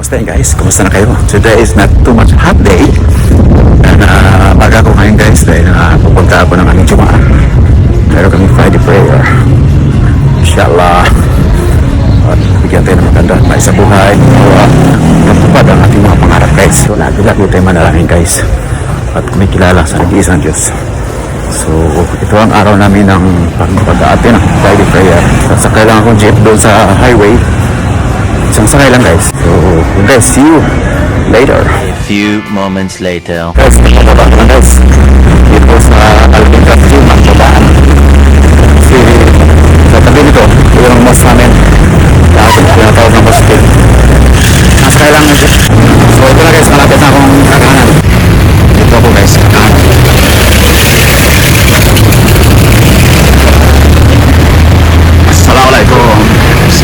Kamusta yun guys? Kamusta na kayo? Today is not too much hot day. And baga ko ngayon guys dahil pupunta ako ng aming Jumaa. Meron kami Friday prayer. Inshallah. At bigyan tayo ng maganda tayo sa buhay. Natupad ang ating mga pangarap guys. So lagi tayo manalangin guys. At kumikilala sa nag-iisang Diyos. So ito ang araw namin ng pag-aate ng Friday prayer. Sasakay lang akong jeep doon sa highway. Isang sakay lang guys. So guys, see you later. A few moments later. Guys, magbaba ko lang guys. Dito sa Alvin Gym, magbabaan. Kasi sa tabi nito, yung mosque namin. Dahil tinatawag ng mosque. Nasakay lang ng jeep. So ito na guys, malapit na akong kakanan. Dito ako guys, kakanan. Assalamualaikum.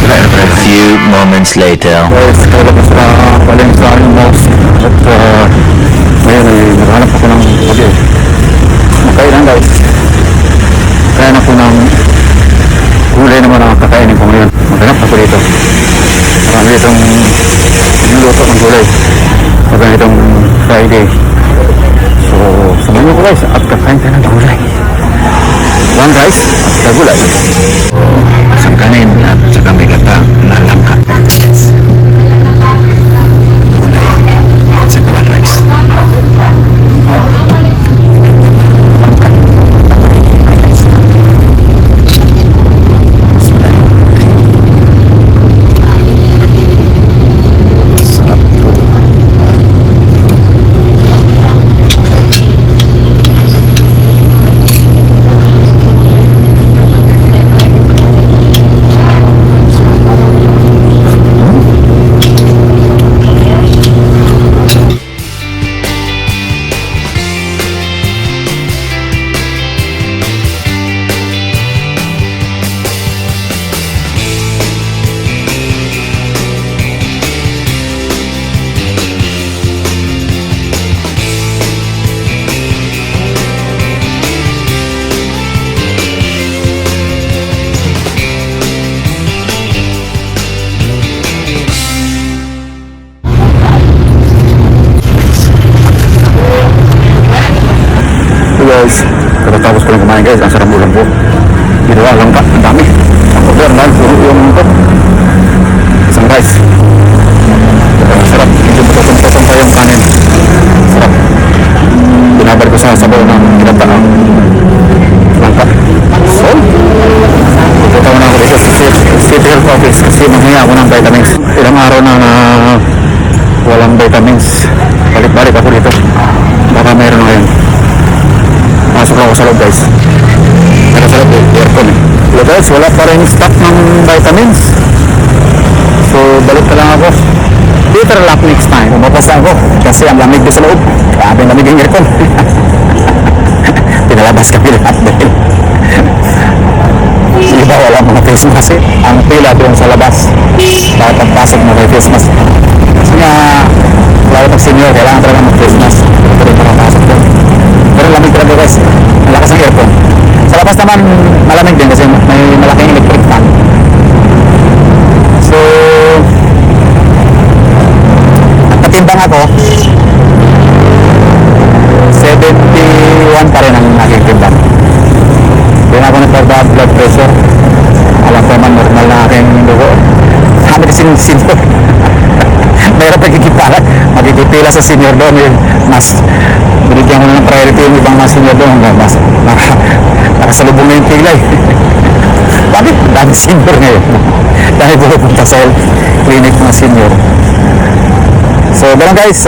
A few moments later. Guys, kalabas na paling sa aming mosque. At ngayon ay naghanap ako ng okay. Makailan guys. Kaya ako ng gulay naman ang kakainin ko ngayon. Maghanap ako dito. Marami itong niluto ng gulay. Maghanap itong Friday. So, samahan niyo ko guys at kakain tayo ng gulay. One rice at gulay. Isang kanin at saka may gata na langka. Gulay at saka one rice. Guys, katatapos ko lang kumain guys, ang sarap ulam po. Ginawa lang ka, ang dami. Ang order na, yung ito. Isang rice. Ang sarap, medyo potong-potong pa yung kanin. Sarap. Binabar ko sa sabaw ng kinata ang langka. So, pupunta mo na ako dito sa City Health Office kasi mamaya ako ng vitamins. Ilang araw na walang vitamins. Balik-balik ako dito. Baka mayroon ngayon. Masok ako sa loob guys. Pero sa loob aircon eh. So guys, wala pa rin stock ng vitamins. So balik ka lang ako. Better luck next time. Umabas ako kasi ang lamig doon sa loob. Grabe ang lamig ng aircon. Pinalabas kami lahat dahil iba wala mga face mask eh. Ang pila doon sa labas. Bakit pagpasok mo kay face mask? Kasi nga lalo pag senior, kailangan talaga mag-face mask. Ito rin makapasok doon. Pero lamig talaga guys, ang lakas ng aircon. Sa labas naman malamig din kasi may malaking electric fan. So natimbang ako 71 pa rin ang aking timbang. Hindi na ako nagpa-blood pressure. Alam ko naman normal na aking dugo. Kami kasi senior. Mayroon pagkikipala, magkikipila sa senior doon yun. Mas binigyan ko ng priority yung ibang mga senior doon. Mas nakasalubong na yung pilay. Bakit? Dami senior ngayon. Dahil pupunta sa clinic mga senior. So ganun guys,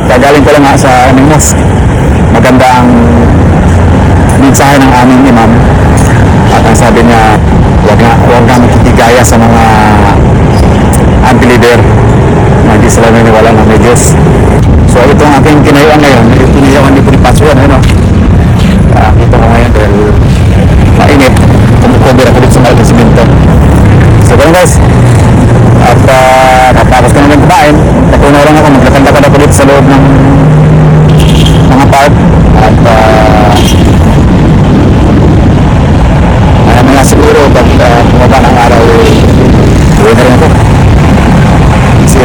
kagaling ko lang nga sa aming mosque. Maganda ang mensahe ng aming imam. At ang sabi niya, huwag nga makitigaya sa mga unbeliever na hindi sila naniwala na may Diyos. So itong aking kinayuan ngayon, kinayuan ni Bonifacio yan, ano? Kita ko ngayon dahil mainit. Kumukover ako dito sa malaking simento. So ganun guys. At natapos ko naman kumain. Napuno lang ako, magkakanda-kanda ako dito sa loob ng mga park. At siguro pag bumaba ng araw, uwi na rin ako. Kasi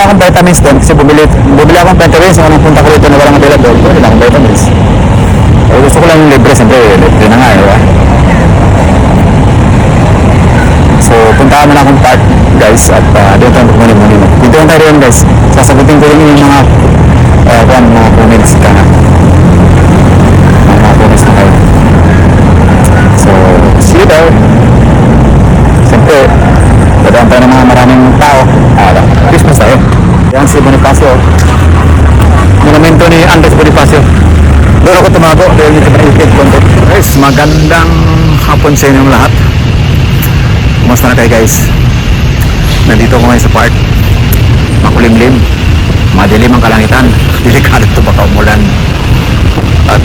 akong vitamins doon kasi bumili akong vitamins nung punta ko rito na walang available. Bumili akong vitamins. Eh, gusto ko lang yung libre, siyempre libre na nga, diba? So, punta kami na akong park, guys, at doon tayo magmuni-muni. Dito lang tayo rin, guys. Sasagutin ko rin yung mga mga comments ka na. Mga comments na kayo. So, see you there. Siyempre, dadaan tayo ng mga maraming tao. Christmas tayo. Yan si Bonifacio. Monumento ni Andres Bonifacio. Doon ako tumago dahil dito na itit konti. Guys, magandang hapon sa inyong lahat. Kumusta na kayo, guys? Nandito ako ngayon sa park. Makulimlim. Madilim ang kalangitan. Delikado ito baka umulan. At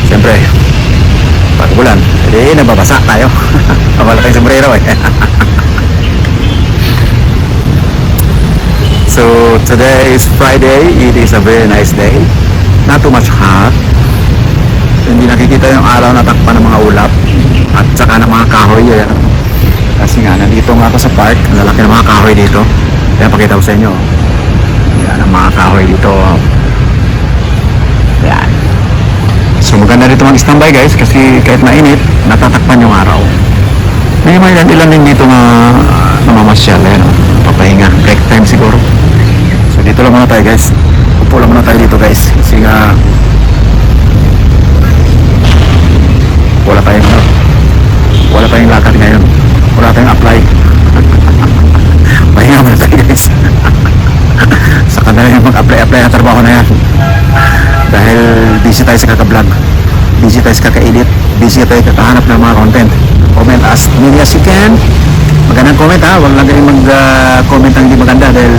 siyempre, pag ulan, edi nababasa tayo. Wala tayong sombrero eh. So today is Friday. It is a very nice day. Not too much hot. Hindi nakikita yung araw na takpan ng mga ulap at saka ng mga kahoy. Yan. Kasi nga, nandito nga ako sa park. Ang lalaki ng mga kahoy dito. Kaya pakita ko sa inyo. Yan ang mga kahoy dito. Yan. So maganda dito mag-standby, guys, kasi kahit mainit, natatakpan yung araw. May ilan din dito na namamasyal. Yan, papahinga. Break time siguro. So dito lang muna tayo, guys. Upo lang muna tayo dito, guys. Kasi nga wala tayong lakad ngayon. Wala tayong apply. Pahinga muna tayo, guys. Saka na yung mag-apply na trabaho na yan. Dahil busy tayo sa kaka-vlog, busy tayo sa kaka-edit, busy tayo kakahanap ng mga content. Comment as many as you can. Magandang comment, ha. Huwag lang ganyan mag-comment ang hindi maganda dahil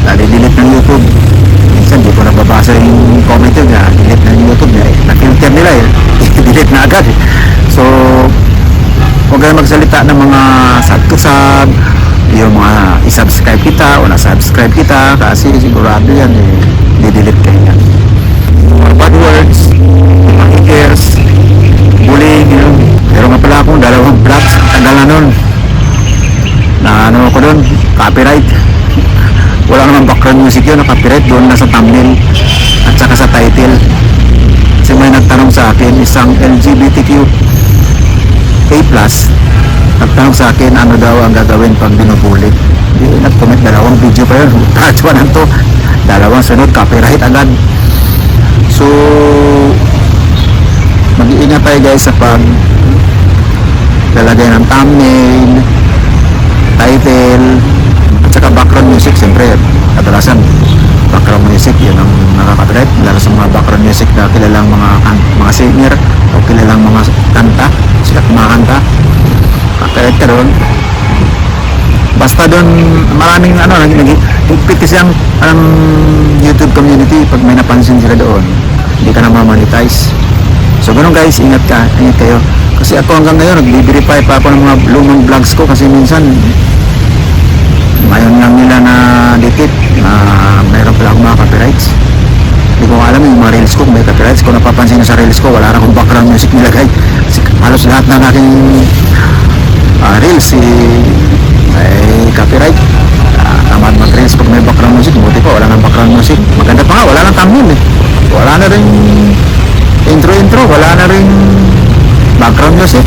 nadi-delete ng YouTube. Minsan di ko nababasa yung comment yun, delete ng YouTube niya. Na-filter nila eh. Delete na agad eh. So huwag kayong magsalita ng mga sad to sad, yung mga isubscribe kita o na-subscribe kita kasi sigurado yan eh, di-delete kayo yan. Bad words, haters, bullying, yun. Pero nga pala akong dalawang vlogs, tagal na nun na ano ko dun, copyright. Wala naman background music yun, na copyright doon na sa thumbnail at saka sa title. Kasi may nagtanong sa akin, isang LGBTQ A+, nagtanong sa akin ano daw ang gagawin pag binubuli. Nag-comment, dalawang video pa yun. Tajuan to, dalawang sunod, copyright agad. So mag-iingat tayo, guys, sa pag lalagay ng thumbnail, title, at saka background music. Siyempre kadalasan background music yun ang nakaka-copyright, lalo sa mga background music na kilalang mga singer o kilalang mga kanta, sila kumakanta, copyright ka doon. Basta doon maraming nagpit kasi ang YouTube community. Pag may napansin sila doon, hindi ka na ma-monetize. So ganun, guys, ingat kayo. Kasi ako hanggang ngayon nag-verify pa ako ng mga lumang vlogs ko kasi minsan ngayon lang nila na detect na mayroon pala akong mga copyrights. Hindi ko alam yung mga reels ko kung may copyrights. Kung napapansin na sa reels ko, wala na akong background music nilagay. Kasi halos lahat ng aking reels may copyright. Tamad mag-reels pag may background music. Buti pa, wala nang background music. Maganda pa nga, wala nang thumbnail eh. Wala na rin intro, wala na rin background music.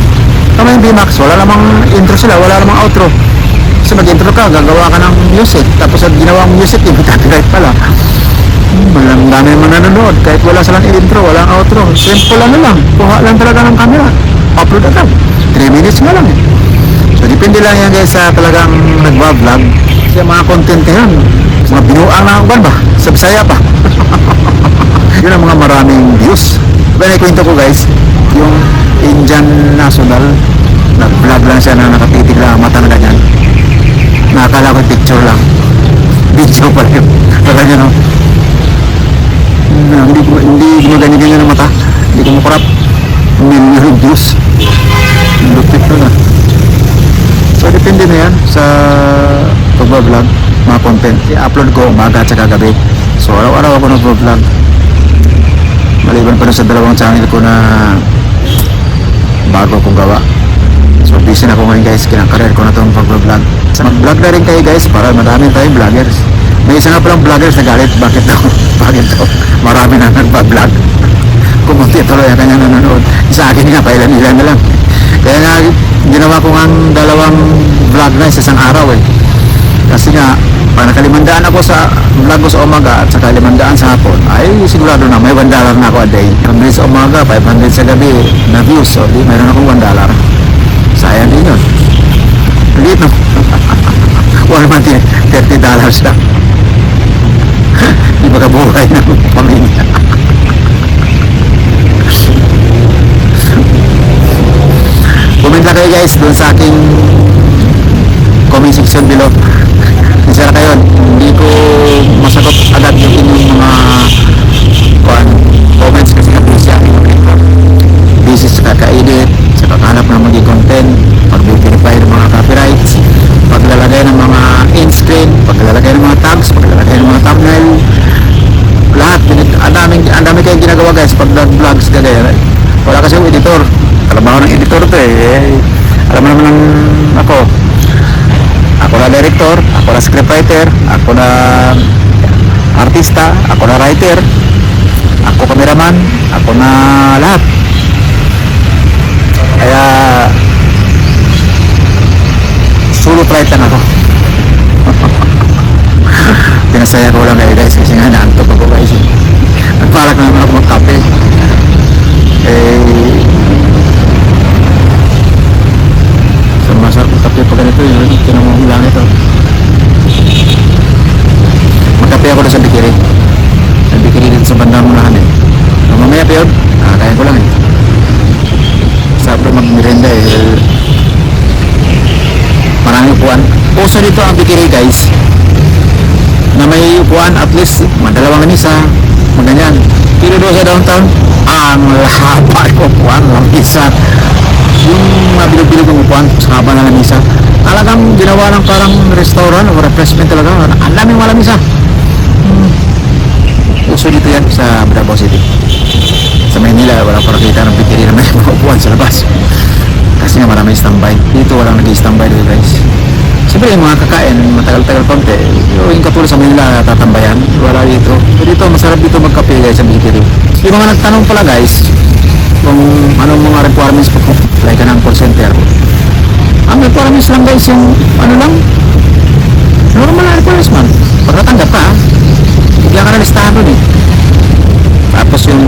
Tama yung VMAX, wala namang intro sila, wala namang outro. Kasi mag-intro ka, gagawa ka ng music, tapos at ginawang music, yung copyright pala. Malang dami naman nanonood, kahit wala silang intro, walang outro. Simple lang, kuha lang talaga ng camera, upload agad. 3 minutes nga lang eh. So depende lang yan, guys, sa talagang nagwa-vlog. Kasi mga content yan, mga binuang na akban ba? Sa Bisaya pa. Yun ang mga maraming views. Diba naikwento ko, guys, yung Indian National, nag-vlog lang siya na nakatitig lang ang mata na ganyan. Nakakala ko picture lang, video pala yun. Kala nyo, no? Hindi gumaganyan-ganyan ang mata, hindi ko makurap. Million views, lupit na na. So depende na yan sa pag-vlog, mga content. I-upload ko umaga at saka gabi. So araw-araw ako nag-vlog, maliban pa rin sa dalawang channel ko na bago kong gawa. So busy na ako ngayon guys, kinakareer ko na itong pag-vlog. Mag-vlog na rin kayo guys para marami tayong vloggers. May isa nga palang vloggers na galit, bakit daw? Bakit daw? Marami na nagpa-vlog. Kumunti tuloy ang kanyang nanonood. Sa akin nga, pailan-ilan na lang. Kaya nga, ginawa ko nga dalawang vlog na sa isang araw eh. Kasi nga, pag nakalimandaan ako sa vlog ko sa umaga at saka limandaan sa hapon, ay sigurado na may $1 na ako a day. 100 sa umaga, 500 sa gabi na views. So, di, mayroon akong $1. Sayang din yun. Ulit no? Wala naman din, $30 na. Di makabuhay ng pamilya. Comment lang kayo guys doon sa aking comment section below. Sincere kayo, hindi ko masagot agad yung inyong mga comments kasi nga busy ang busy sa kaka-edit, sa kakahanap ng maging content, pag-verify ng mga copyrights, paglalagay ng mga in-screen, paglalagay ng mga tags, paglalagay ng mga thumbnail, lahat. Ang dami kayong ginagawa guys pag vlogs kagaya. Wala kasi yung editor. Trabaho ng editor to eh. Alam mo naman ng ako na director, ako na scriptwriter, ako na artista, ako na writer, ako cameraman, ako na lahat. Kaya solo flight lang ako. Pinasaya ko lang kayo guys kasi nga naantok ako guys. Nagpalak na naman ako magkape. So masarap ng kape pa ganito yun. Ito na mong lang ito. Magkape ako doon sa Bikiri. Sa Bikiri dito sa bandang unahan eh. So, mamaya pa yun, kaya ko lang eh. Sarap doon mag-merenda eh. Maraming upuan. Puso dito ang Bikiri guys. Na may upuan at least madalawang lamisa, maganyan. Pero doon sa downtown, ang haba ng upuan, lamisa. Yung mabilog-bilog ng upuan, sa haba ng lamisa. Talagang ginawa ng parang restaurant o refreshment talaga. Ang daming malamisa. Puso dito yan sa Davao City. Sa Maynila, walang parakita ng Bikiri na may mga upuan sa labas. Kasi nga maraming standby. Dito walang nag-standby dito guys. Siyempre yung mga kakain, matagal-tagal konti. Yung katulad sa Manila, tatambayan. Wala dito. Pero dito, masarap dito magkape guys sa Bikiri. Yung mga nagtanong pala guys, kung anong mga requirements po, like ka ng call center. Ang requirements lang guys, yung ano lang, normal na requirements man. Pagkatanggap ka, bigyan ka na listahan doon eh. Tapos yung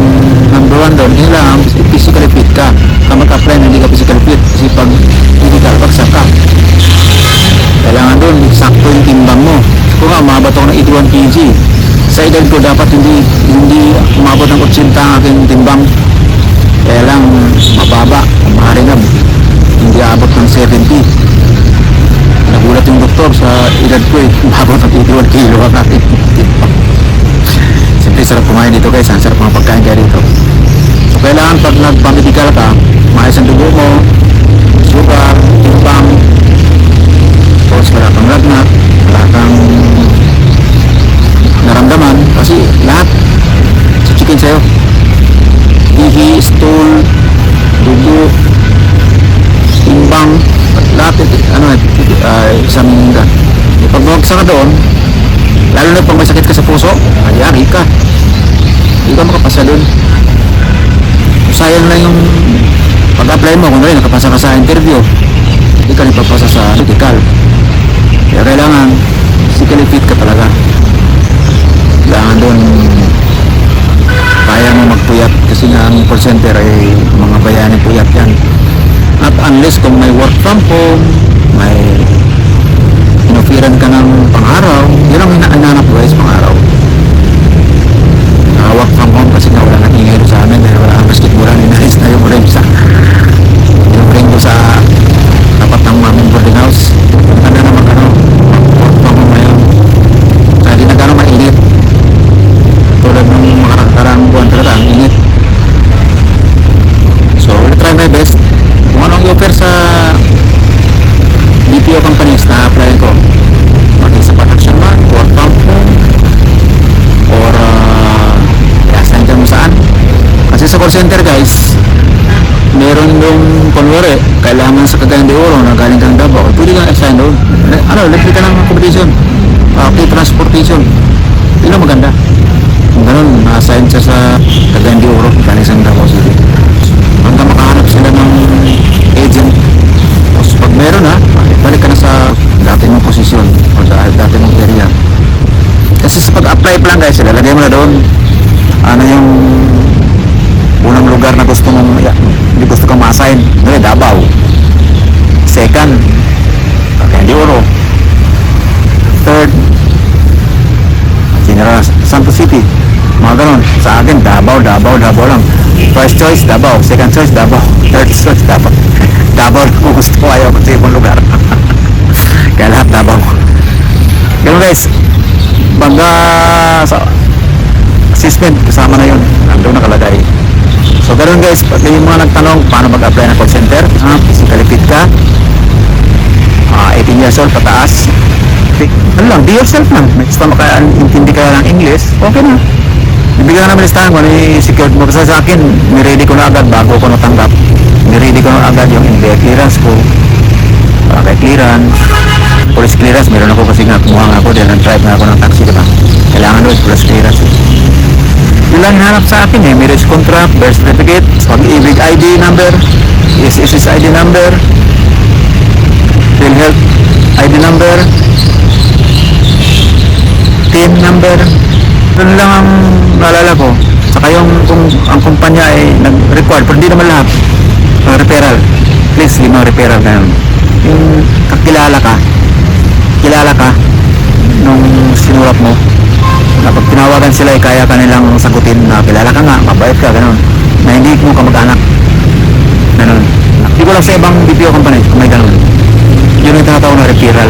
number 1 doon, kailangan physically fit ka. Kung mag-apply na hindi ka physically fit, kasi pag hindi ka, bagsak ka. Kailangan doon, sakto yung timbang mo. Kung nga, umabot ako ng 81 kg. Sa edad ko, dapat hindi umabot ng 80 ang aking timbang. Kaya lang, mababa, maharingab. Hindi abot ng 70. Nagulat yung doktor sa edad ko eh. Umabot ng 81 kilo ang aking timbang. Siyempre, sarap kumain dito guys. Ang sarap mga pagkain kaya dito. So, kailangan pag nagpamedikal ka, maayos ang dugo mo, sugar, timbang, tapos wala kang lagnat, wala kang naramdaman kasi lahat chichikin sa'yo. Ihi, stool, dugo, timbang, lahat isang pag bumagsak ka doon, lalo na pag may sakit ka sa puso, ayari ka, hindi ka makapasa doon. Sayang lang yung pag-apply mo, kung rin nakapasa ka sa interview, hindi ka nipapasa sa medical. Kaya kailangan physically fit ka talaga. Kailangan doon kaya mo magpuyat kasi nga ang call center ay mga bayani puyat yan. At unless kung may work from home, may inofiran ka ng pang-araw, yun ang hinahanap guys, pang-araw. Work from home kasi nga wala nang ingay sa amin dahil wala ang basketballan, inalis na yung ring sa tapat ng maming boarding house. Ano naman work from home ngayon. Kaya di na gano'ng mainit. Tulad ng mga karang buwan talaga, ang init. So, we'll try my best. Kung anong i-offer sa BPO companies na apply ko, maging sa production man, work from home, or saan dyan mo saan. Kasi sa call center guys, meron yung kunwari, kailangan sa Cagayan de Oro na galing kang Davao, pwede kang assign doon. Libre ka ng accommodation, free transportation. Yun ang maganda. Kung ganun, na-assign siya sa Cagayan de Oro, galing sa Davao City. Hanggang makahanap sila ng agent. Tapos pag meron balik ka na sa dati mong posisyon o sa dati mong area. Kasi sa pag-apply pa lang guys, ilalagay mo na doon ano yung unang lugar na gusto mong hindi gusto kang ma-assign. Davao. Second, Cagayan de Oro. Third, General Santos City. Mga ganun. Sa akin, Davao lang. First choice, Davao. Second choice, Davao. Third choice, Davao. Davao kung gusto ko, ayaw ko sa ibang lugar. Kaya lahat Davao. Ganun guys. Baga sa assessment, kasama na yun. Nandun nakalagay. So ganun guys, pag yung mga nagtanong paano mag-apply ng call center, physically fit ka, 18 years old pataas, ano lang, be yourself lang. Basta makaintindi ka ng English, okay na. Ibigyan ka naman listahan kung ano yung secured mo. Kasi sa akin, niready ko na agad bago ko natanggap. Niready ko na agad yung NBI clearance ko. Para kay clearance, police clearance, meron ako kasi nga kumuha nga ako dahil nag-drive na ako ng taxi, diba? Kailangan doon, police clearance. Yun lang hanap sa akin marriage contract, birth certificate, pag-ibig ID number, SSS ID number, PhilHealth ID number, team number. Yun lang ang naalala ko. Saka yung kung ang kumpanya ay nag-require, pero hindi naman lahat, referral. Please, give mo referral na yun. Yung kilala ka nung sinulat mo, na pag tinawagan sila ay kaya ka nilang sagutin na kilala ka nga, mabait ka, ganun, na hindi mo kamag-anak, ganun. Hindi ko lang sa ibang BPO company kung may ganun. Yun yung tinatawag na referral.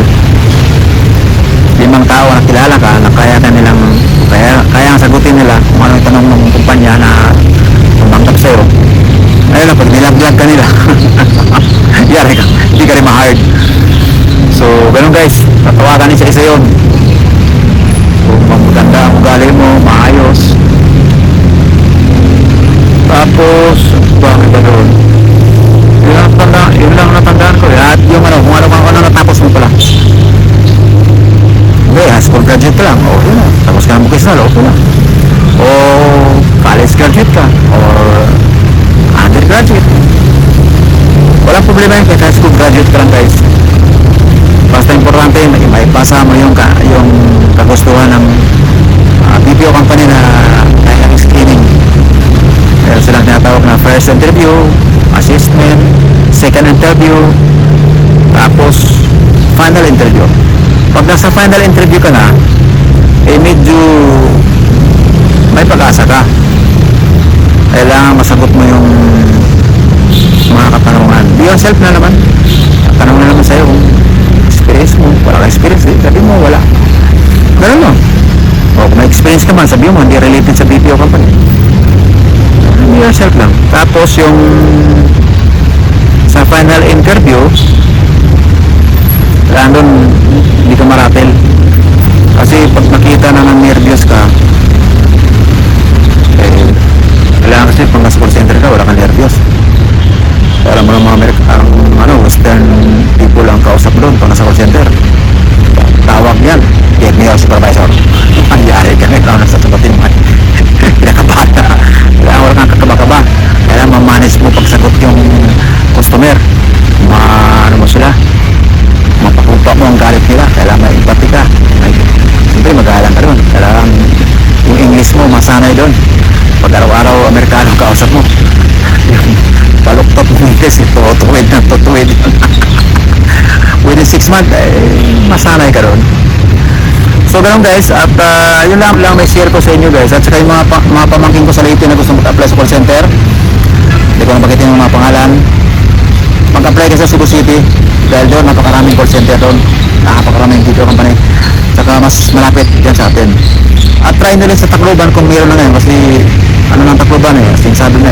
5 tao na kilala ka na kaya ka nilang kaya sagutin nila kung ano yung tanong ng kumpanya na tumanggap sa'yo. Ayun lang, pag nilaglag ka nila yari ka, hindi ka rin ma-hired. So ganun guys, tatawagan isa-isa yun. Kung maganda ang ugali mo, maayos. Tapos bakit ba doon? Yun lang natandaan ko. At yung kung ano natapos mo pala. Okay, high school graduate ka lang, okay na. Tapos ka ng vocational, okay na. O college graduate ka, or undergraduate. Walang problema yun kahit high school graduate ka lang guys. Basta importante, may pasa mo yung kagustuhan ng BPO company na kaya screening. Meron silang tinatawag na first interview, assessment, second interview, tapos final interview. Pag nasa final interview ka na, medyo may pag-asa ka. Kailangan masagot mo yung mga katanungan. Be yourself na naman. Tanong na naman sa'yo kung experience mo. Wala ka experience, sabi mo wala. Ganun mo. O kung may experience naman, sabi mo hindi related sa BPO company. Be yourself lang. Tapos yung sa final interview, doon hindi ka maratel. Kasi pag nakita na ng nervyos ka, kailangan kasi pag nasa call center ka, wala kang nervyos. Alam mo ng mga western people ang kausap doon pag nasa call center. Tawag yan, get me your supervisor. Ang yari ka na, ikaw nasasagutin mo. Pinakabata. Kailangan wala kang kakaba-kaba. Kailangan ma-manage mo pagsagot yung customer. Ano mo sila, mapakumpa mo ang galit nila. Kailangan may empathy ka. Siyempre magalang ka doon. Kailangan yung English mo masanay doon. Pag araw-araw Amerikano kausap mo, paluktot mo English, tutuwid na tutuwid. Within 6 months masanay ka doon. So ganun guys, at yun lang may share ko sa inyo guys. At saka yung mga pamangkin ko sa Leyte na gusto mag-apply sa call center, hindi ko na bagitin yung mga pangalan. Mag-apply ka sa Cebu City dahil doon napakaraming call center doon, napakaraming video company, saka mas malapit dyan sa atin. At try nyo rin sa Tacloban kung mayroon na ngayon, kasi ano ng Tacloban sinasabi na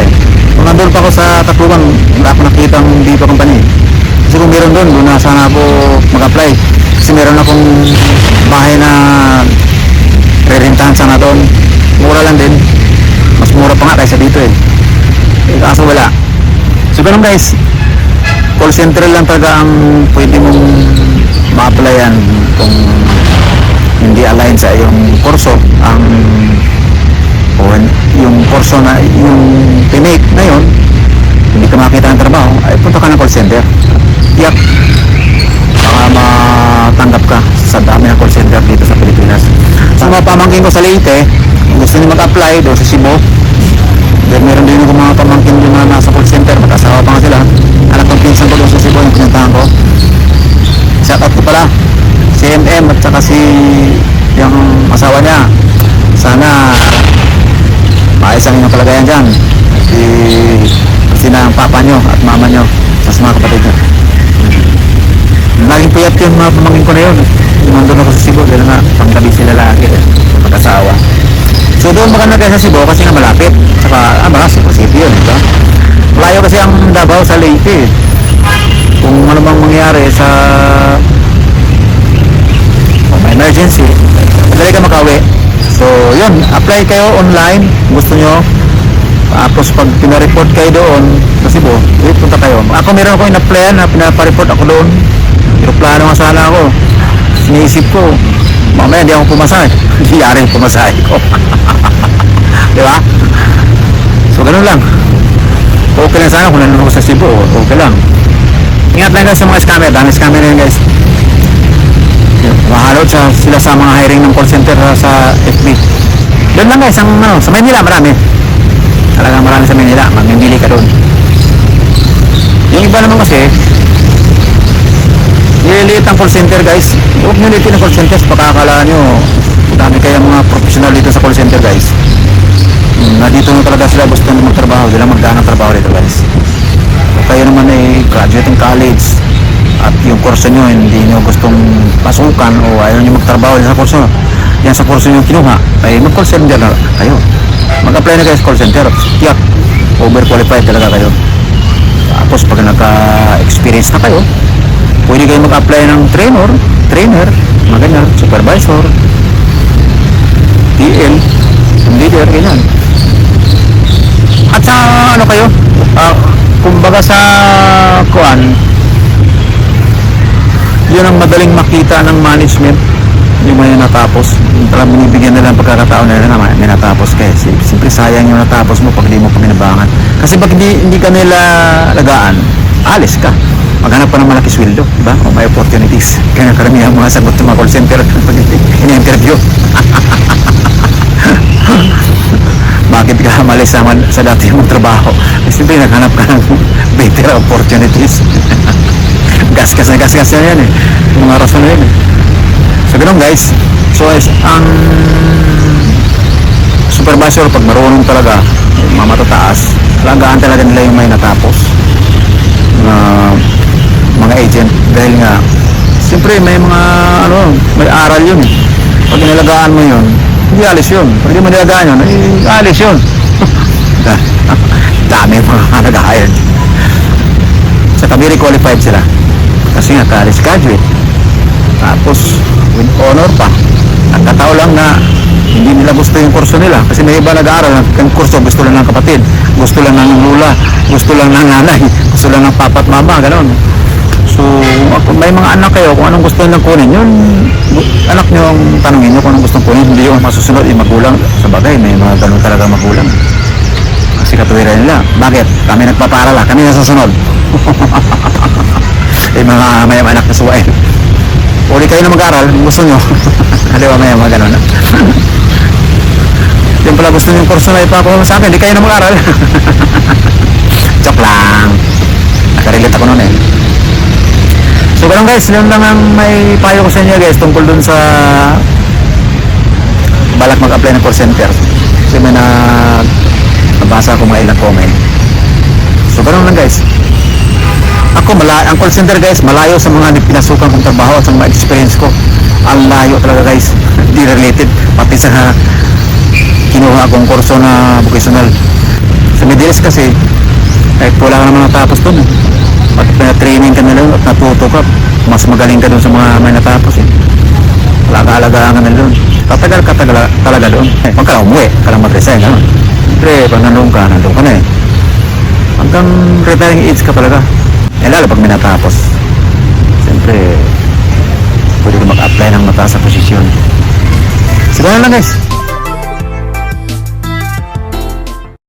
kung nandun pa ako sa Tacloban, wala ako nakita ang video company. Kasi kung mayroon doon na sana ako mag-apply, kasi meron akong bahay na re-rentahan sana doon. Mura lang din, mas mura pa nga kaysa dito kaso wala. So ganun guys, call center lang talaga ang pwede mong ma-applyan kung hindi align sa iyong kurso ang o yung kurso na yung tinake na yun, hindi ka makita ng trabaho, ay punta ka ng call center. Tiyak baka matanggap ka sa dami ng call center dito sa Pilipinas. Sa mga pamangkin ko sa Leyte, gusto niyo mag-apply doon sa Cebu. Then meron din yung mga pamangkin doon na nasa call center, mag-asawa pa nga sila. Anak kong pinsan ko doon sa Cebu, yung pinuntahan ko. Shout out ko pala si MM at saka si yung asawa niya. Sana maayos ang inyong kalagayan dyan. Sina ang papa nyo at mama nyo sa mga kapatid nyo. Naging puyat yung mga pamangkin ko na yun. Nandun ako sa Cebu dahil nga panggabi sila lagi mag-asawa. So doon maganda kayo sa Cebu kasi nga malapit. Saka baka Cebu City yun, diba? Malayo kasi ang Davao sa Leyte. Kung ano bang mangyari sa may emergency, madali ka makawi. So yun, apply kayo online, gusto nyo. Tapos pag pinareport kayo doon sa Cebu, punta kayo. Ako meron ako in-applyan na pinapareport ako doon. Pero plano nga sana ako. Siniisip ko, mamaya hindi ako pumasay. Hindi yaring pumasay ko. Di ba? So ganun lang. Okay lang sana kung nandun ako sa Cebu. Okay lang. Ingat lang guys sa mga scammer. Dami scammer na yun guys. Mahalot sila sa mga hiring ng call center sa FB. Doon lang guys, sa Manila marami. Talagang marami sa Manila, mamimili ka doon. Yung iba naman kasi, nililiit ang call center guys. Huwag nyo liitin ang call center, baka akala nyo, dami kaya mga professional dito sa call center guys. Na dito na talaga sila gusto nyo magtrabaho, sila magdaan ng trabaho dito guys. So, kayo naman ay graduate in college, at yung kurso nyo hindi nyo gustong pasukan o ayaw nyo magtrabaho sa kurso, yan sa kurso nyo kinuha, ay mag-call center na kayo. Mag-apply na kayo sa call center. Tiyak, overqualified talaga kayo. Tapos pag naka-experience na kayo, pwede kayo mag-apply ng trainer, mga ganyan, supervisor, TL, leader, ganyan. At sa ano kayo, kumbaga sa kuan, yun ang madaling makita ng management, yung may natapos. Talagang binibigyan nila ang pagkakataon nila na may natapos kayo. Siyempre sayang yung natapos mo pag hindi mo paginabangan. Kasi pag hindi ka nila lagaan, alis ka. Maghanap pa ng malaki sweldo, diba? O may opportunities. Kaya karamihan mga sagot ng mga call center pag in-interview. Bakit ka malis sa dati mong trabaho? Siyempre naghanap ka ng better opportunities. Gasgas na yan eh. Yung mga rason na yun eh. So ganun guys. So ang supervisor pag marunong talaga, mga matataas, alagaan talaga nila yung may natapos na mga agent, dahil nga siyempre may mga may aral yun eh. Pag inalagaan mo yun, hindi alis yun. Pag hindi mo nilagaan yun, alis yun. Dami mga nag-hired. Sa very qualified sila kasi nga college graduate, tapos with honor pa. Ang katao lang na hindi nila gusto yung kurso nila kasi may iba nag-aaral ng kurso, gusto lang ng kapatid, gusto lang ng lula, gusto lang ng nanay, gusto lang ng papa at mama, gano'n. So may mga anak kayo, kung anong gusto nilang kunin, yun anak nyo ang tanongin nyo kung anong gustong kunin, hindi yung masusunod yung magulang. Sa bagay may mga gano'n talaga magulang kasi katuwiran nila, bakit? Kami nagpaparala, kami nasusunod. Eh mga mayang anak na suwain, uli kayo na mag-aral, gusto nyo. Di ba may mga gano'n? Yung pala gusto nyo yung kurso na ipapakuha sa akin, di kayo na mag-aral. Joke lang, nakarelate ako nun eh. So ganun guys, yun lang ang may payo ko sa inyo guys tungkol dun sa balak mag-apply ng call center. Kasi may nabasa ako mga ilang comment. So ganun lang guys. Ako, ang call center guys, malayo sa mga pinasukan kong trabaho at sa mga experience ko. Ang layo talaga guys. Hindi related. Pati sa kinuha akong kurso na vocational. Sa Middle East kasi, kahit wala ka naman natapos doon. Pati na-training ka nila at natuto ka, mas magaling ka doon sa mga may natapos eh. Wala ka alagaan ka na doon. Tatagal ka talaga doon. Huwag ka lang umuwi, ka lang mag-resign. Siyempre, pag nandun ka na eh. Pag hanggang retiring age ka talaga. Eh lalo pag may natapos. Siyempre, pwede ka mag-apply ng mataas sa posisyon. Siguro lang guys.